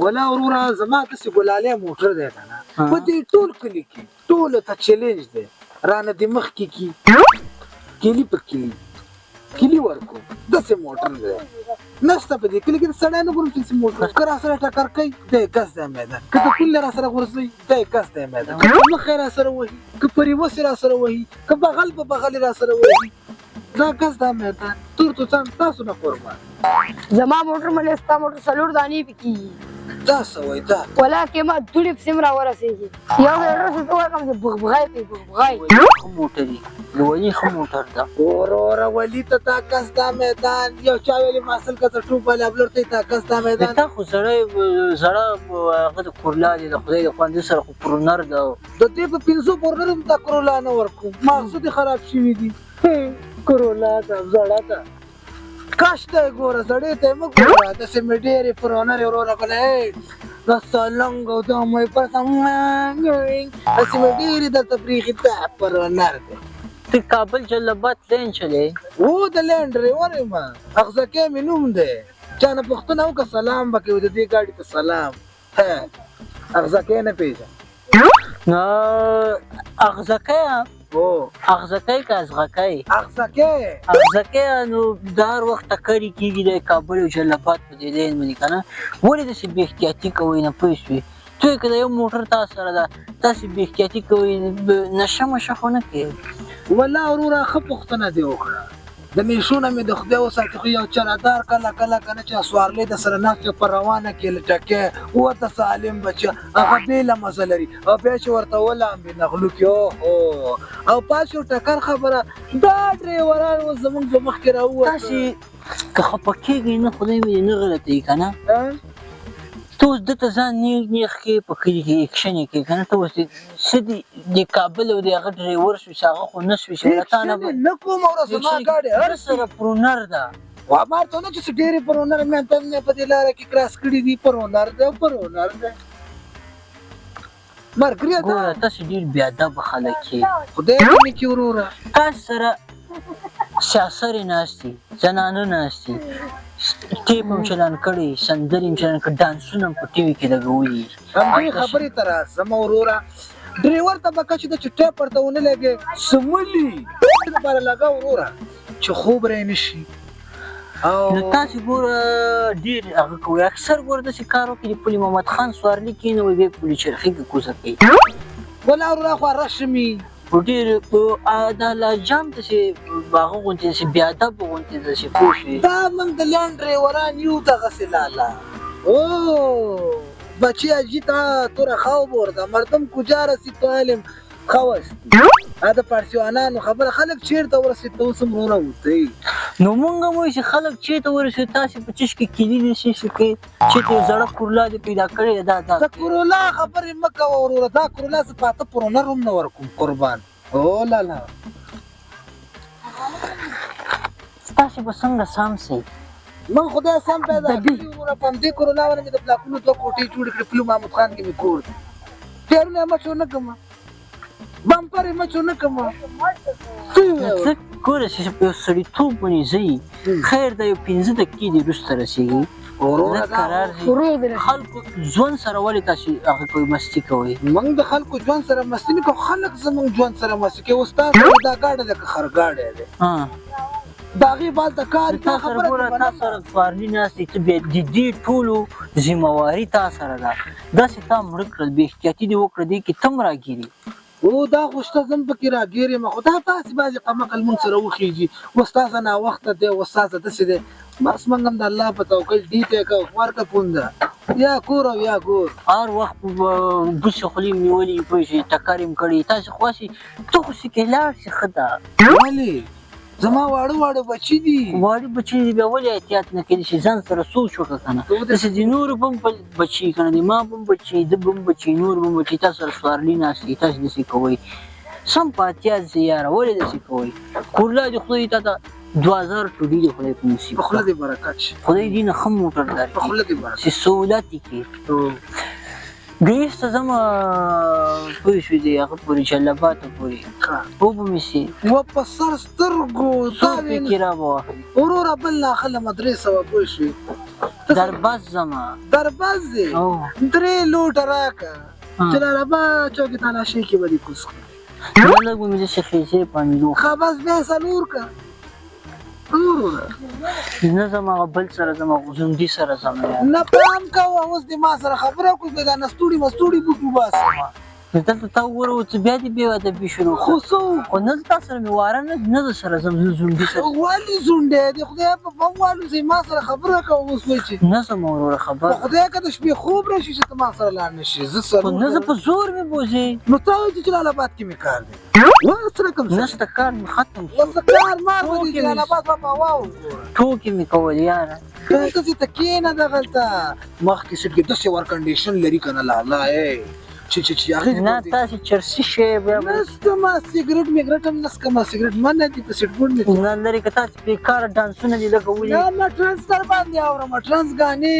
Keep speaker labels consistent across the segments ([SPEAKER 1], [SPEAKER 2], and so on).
[SPEAKER 1] ولا وروره زما داسې ګلالې موټر دی که نه په دې ټول کلي کې ټولو ته چیلنج دی رانه دې مخکې کي کلي په کلي ورکو داسې موټر دی نشته په دې کلي کې د سړی نه ګورم چې داسې موټر که راسره ټکر کوي دی ګز دی میدان که د پل راسره غورځوي دی ګز دی میدان که په مخ یې راسره وهي که په ریوس یې راسره وهي که بغل په بغل یې راسره وهي دا ګز دا میدان تور توتان تاسو نه قربان
[SPEAKER 2] زما موټر منې ستا موټر څلور دانې پکې کېږي
[SPEAKER 1] دا څه وایي دا
[SPEAKER 2] ولا کې ما دوړې پسې م راورسېږي یو ډېر څه ته وکړم چې بغبغای کوي بغبغای
[SPEAKER 3] ښه موټر دی د ولي ښه موټر ده
[SPEAKER 1] وروره ولي ته دا ګز دا میدان یو چا ویلې ماسل که څه ټوپ والی ابلور ته دا ګز دا میدان
[SPEAKER 3] تا خو سړی زړه هغه د کورلا دی د خدای د خوندي سره خو پرونر ده
[SPEAKER 1] د دې په 500 پورنر هم دا کرولا نه ورکوم مغزو دې خراب شوي دي کرولا ده زړه ده کاش ته یې ګوره زړې ته یې مه ګوره داسې مې ډېرې پرونر یې وروره کړی دا سالنګ او دا مې داسې مې ډېرې درته پرېښي دا پرونر دی
[SPEAKER 3] ته کابل جلبات لین چلی
[SPEAKER 1] و د لینډ ډریور یم اغزکی مې نوم دی چا نه پوښتنه وکړه سلام به کوي د دې ګاډي ته سلام اغزکی نه پېژنم
[SPEAKER 3] اغزکی اغزکی که ازغکی اغزکی نو د هر وخت ټکرې کېږي د کابل او جلبات په دې لین باندې که نه ولې داسې بې احتیاطي کوئ نه پوه شوې ته که د یو موټر تا سره ده تاسې بې احتیاطي کوئ نشه مشه خو نه کوې
[SPEAKER 1] والله وروره ښه پوښتنه دې وکړه د میشو نه مې د خدای وساتي خو یو چرادار کله کله که نه چې سوارلۍ د سره ناستې په روانه کې لټکې وته سالم بچه هغه بېله مزه لري او بیا چې ورته ولامبې نغلو کې اوهو او پاس یو ټکر خبره دا ډریوران اوس زموږ په مخ کې راووتل
[SPEAKER 3] تاسې که خفه کېږئ نه خدای مې نه غلطوي که نه ته اوس دته ځان نیغ کې په کلي کې اکشن یې کوې که نه ته اوس څه دي د کابل او د هغه ډریور شوي چې هغه خو نه شوي چې له تا نه
[SPEAKER 1] نه کوم اوره زما ګاډي هر
[SPEAKER 3] سره پرونر ده
[SPEAKER 1] ما ته نه چې ډېرې پرونر مې په دې لاره کې کراس کړي دي پرونر ده مرګري ده
[SPEAKER 3] ګوره تاسې ډېر بېادبه خلک یې
[SPEAKER 1] خدای دې نه کړي وروره
[SPEAKER 3] تاسو سره سیاسرې ناستې زنانه ناستې ټیپ هم چلان کړی سندرې هم چلان کړي ډانسونه هم په ټي وي کې لګولي
[SPEAKER 1] همدې خبرې ته راځم وروره ډریور ته به که چې د چې ټیپ ورته ونه لګې سملي دې لپاره لګه وروره چې خوب رای نه شي
[SPEAKER 3] نو تاسې ګوره ډېر هغه کوئ اکثر ګوره داسې کار وکړي چې پولي محمد خان سوارلي کښېنه وایي بیا پولي چرخي کې کوزه کوي
[SPEAKER 1] ولا وروره خو رشمي
[SPEAKER 3] خو ډېر دا لاجام داسې هغه غوندې داسې بېادبه غوندې داسې پوه شوې
[SPEAKER 1] دا موږ د لنډ ډریوران یو دغسې لالا او بچی اجی تا توره خواب ورده مردم کجا رسید تو علم خواستی دا پارسیوانانو خبره خلک چیرته ورسید ته اوس هم وروره اوسئ
[SPEAKER 3] نو مونږ هم وایو چې خلک چېرته ورسېد تاسې په چش کې کلي نشئ شي کوې چېرته یو زړه کورلا دې پیدا کړې ده
[SPEAKER 1] د کرولا خبرې مه کوه وروره دا کرولا زه پاته پرونر هم نه ورکوم قربان او لالا
[SPEAKER 3] تاسې به څنګه سم سئ
[SPEAKER 1] من خدای سم پیدا کړي وروره په همدې کرولا باندې مې د بلاکونو 2 کوټې جوړې کړې پلو محمود خان کې مې کور دی ټیرونه یې مچو نه کړم بمپر یې مچو نه کړم
[SPEAKER 3] څه ګوره چې په یو سړیتوب باندې ځئ خیر دا یو 15 دقیقې دې وروسته رسېږي قرار دي خلکو ژوند سره ولې تاسې هغه کوئ مستي کوئ
[SPEAKER 1] موږ د خلکو ژوند سره مستي نه کوو خلک زموږ ژوند سره مستي کوي اوس تاسو دا ګاډی دی که خرګاډی دی د هغې بال ته کار
[SPEAKER 3] تا سره ګوره تا سره سوارلي ناستې ته بیا د دې ټولو ذمهواري تا سره ده داسې تا مړه کړل بې احتیاطي دې وکړه دې کې ته هم راګیرې
[SPEAKER 1] او دا خو شته زه هم پکې راګیر یم خو دا تاسې بعضې قمقل مونږ سره وخېږي اوس تاسو ناوخته دی اوس تاسو داسې دی بس موږ هم د الله په توکل ډي ته کوو ورکه پونده یا کور او یا کور
[SPEAKER 3] هر وخت بوسې خولې م نیولي پوه شئ ټکر یې م کړی تاسې خواسې ته خو سکې لاړ شي ښه ده
[SPEAKER 1] ولې زما واړه بچي دي
[SPEAKER 3] واړه بچي دي بیا ولې احتیاط نه کوي چې ځان سره سوچ وکړه که نه داسې د نورو به هم بچي که نه د ما به هم بچي ده به هم بچي نور به هم بچي تاسو سره سوارلي ناست دي تاسې داسې کوئ سم په احتیاط ځئ یاره ولې داسې کوئ کورلا دې خدای تا ته 2000 ټوډي دې خدای په نصیب
[SPEAKER 1] په خوله دې برکت شي
[SPEAKER 3] خدای دې نه ښه موټر درکړي
[SPEAKER 1] په خوله دې برکت
[SPEAKER 3] چې سهولت یې کړي ګریس ته ځمه پوه شوې د هغه پورې جلباتو پورې وبه مې سي
[SPEAKER 1] و په سر سترګو
[SPEAKER 3] څو فکره به واخلي
[SPEAKER 1] وروره بل ناخله مدرسه وه پوه شوې
[SPEAKER 3] درباز زما
[SPEAKER 1] درباز دی 3 لوټه راکا چلاله با چوکې تلاشي کې ودی کوس
[SPEAKER 3] لږ مې چې خېشه پاندو
[SPEAKER 1] خباز به سلور کا
[SPEAKER 3] نه زما بل سره زما زوندي سره زما
[SPEAKER 1] نه پام کا اوس د ما سره خبره کوي دا نستوړي مستوړي بوټو باسه
[SPEAKER 3] دلته تا وره چې بیا دې بیا د بشرو
[SPEAKER 1] خو سو
[SPEAKER 3] خو نه تاسو سره مې واره نه سره زوندي سره
[SPEAKER 1] والی زونډه دې خدای په بموالو زي ما سره خبره کوي اوس وای چې
[SPEAKER 3] نه سم وره خبره
[SPEAKER 1] خدای کده شپې خوب راشي چې ما سره لاړ نشي زه سره
[SPEAKER 3] نه زه په زور مې بوزي
[SPEAKER 1] نو تاسو چې جلال آباد کې مې کار دی و سره کوم
[SPEAKER 3] نشته کار مې ختم
[SPEAKER 1] شو کار ما په جلال آباد بابا واو
[SPEAKER 3] ټوکې مې کول یاره
[SPEAKER 1] ته چې تکینه دغلته مخکې سټ کې 10 ور کنډیشن لري کنه لا لا چې هغه
[SPEAKER 3] نه تاسو چرسي شی بیا
[SPEAKER 1] نسکما سیګریټ میګریټ هم نسکما سیګریټ من دي په سټ بورډ می
[SPEAKER 3] نه لري کته چې کار ډانسونه دي لګولي
[SPEAKER 1] نه ما ټرانسفر باندې اورم ټرانس غاني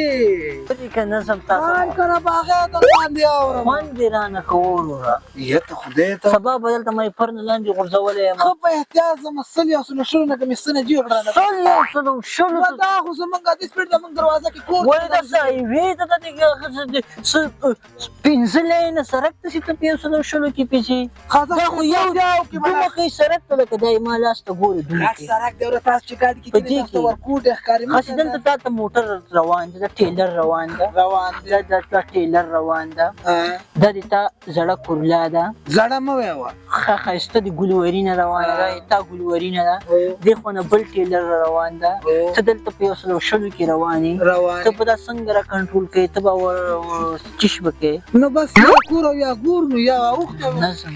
[SPEAKER 3] دې کنه سم تاسو
[SPEAKER 1] مان کنه باغه د باندې اورم
[SPEAKER 3] من دې رانه کولو
[SPEAKER 1] یته خدای ته
[SPEAKER 3] سبا بدل ته مې پرن لاندې غرزولې
[SPEAKER 1] خو په احتیاط زم سل یا سن شنو نه کوم سن جوړ کړل
[SPEAKER 3] سل یا سن شنو
[SPEAKER 1] دا خو زمونږه د سپیډ زمونږ دروازه کې کوټ
[SPEAKER 3] وای دا ځای وی ته دې پینځلې سرک ته چې په یو شلو کې پیچي دا خو یو کې مخې سرک ته لکه دای ما لاس ته ګوري دوی
[SPEAKER 1] سرک دی ورته تاسو چې ګاډي کې تاسو ورکوټ ښکاری
[SPEAKER 3] خاص دلته تا موټر روان دي ټیلر روان ده دا ټیلر روان ده د دې تا زړه کورلا ده
[SPEAKER 1] زړه مو ویوا
[SPEAKER 3] خاصه د ګلورینه روان ده تا ګلورینه ده د خو نه بل ټیلر روان ده ته دلته په یو شلو کې رواني ته په دا څنګه را کنټرول کوي ته به چشم کې
[SPEAKER 1] نو بس کور یا ګور نو یا اوخته
[SPEAKER 3] نظم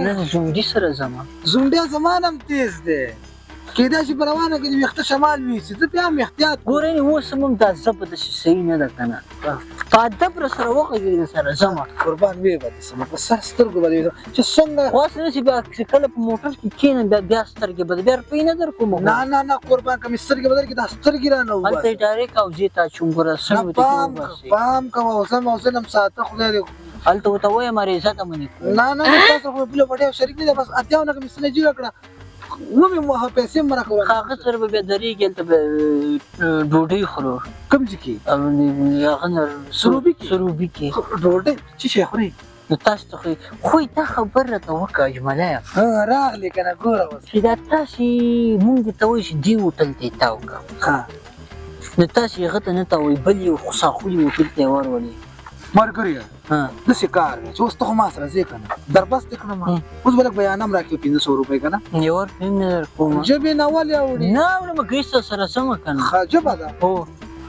[SPEAKER 3] نه زوندي سره زما
[SPEAKER 1] زونډه زمانم تیز دی کېدا چې روانه کې وخت شمال وي چې ته هم احتیاط
[SPEAKER 3] ګورې نو سمم د زبد صحیح نه ده کنه قادب را سره وغږیږي سره زما
[SPEAKER 1] قربان وي به سم په سترګو باندې چې څنګه
[SPEAKER 3] خاص نه چې بیا کله په موټر کې کینې بیا سترګې بد بیا په نه در کوم
[SPEAKER 1] نه قربان کوم سترګې بدل کې د سترګې را نه و
[SPEAKER 3] انت ډایرک او زیتا چونګره سم
[SPEAKER 1] ته پام کوم اوسم ساته خدای دې
[SPEAKER 3] الته ته وای مریضه ته منې
[SPEAKER 1] نه تاسو خو بل وړیا شریک نه بس اتیاونه کوم سنه جوړ کړه و مې مو پیسې مرا کوله
[SPEAKER 3] هغه سره به درېږي ته ډوډۍ خورو
[SPEAKER 1] کوم ځکه
[SPEAKER 3] هغه
[SPEAKER 1] سروبي
[SPEAKER 3] کې
[SPEAKER 1] ډوډۍ چې شي خوري
[SPEAKER 3] نو تاسو خو تا خبره ته وکړه اجماله
[SPEAKER 1] راغلی کنه ګوره اوس
[SPEAKER 3] چې دا تاسو مونږ ته وایي دی هوټل ته تاوګه
[SPEAKER 1] ها
[SPEAKER 3] نو تاسو هغه ته نه تا وایي بل یو خصاخولي هوټل ته ورولي
[SPEAKER 1] مرګریا د سکار چې اوس ته ما سره زی کنه دربست کړم اوس بلک بیانم راکې 500 روپے کنه
[SPEAKER 3] یو ور پینر کوم
[SPEAKER 1] جبه ناول یاوړي
[SPEAKER 3] نه ولما ګیسه سره سم کنه
[SPEAKER 1] خجبه ده
[SPEAKER 3] هو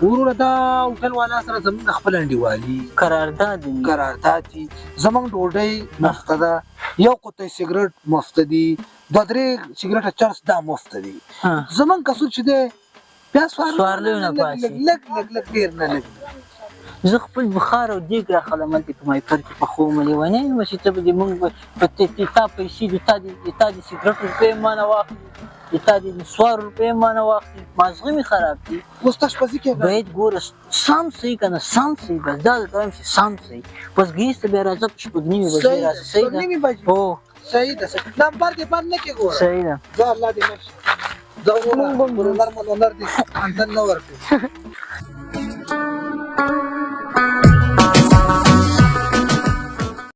[SPEAKER 1] ورور دا هوټل والا سره زموږ خپل انډیوالي قرارداد دي زموږ ډوډۍ مفت ده یو قطۍ سیګریټ مفت دي د درې سیګریټ چارج دا مفت دي زموږ کسو چې ده بیا
[SPEAKER 3] سوارلو نه پاسي
[SPEAKER 1] لګ ډیر نه لګ
[SPEAKER 3] زه خپل بخار او دیګ را خلمل په مای پر کې په خو ملي ونه نو چې ته به مونږ په تا پیسې د تا د سیګریټ په معنا واخلي د تا د سوار په معنا واخلي مازغه می خراب دي
[SPEAKER 1] مستش پزې کې
[SPEAKER 3] باید ګور سم سي کنه سم سي بس دا ټایم سي سم سي پس ګیست به راځه په شپږنیمه بجې راځي صحیح ده
[SPEAKER 1] هو صحیح ده نمبر دې باندې کې ګور
[SPEAKER 3] صحیح ده
[SPEAKER 1] دا الله دې مخ دا ورور دې اندر نو ورته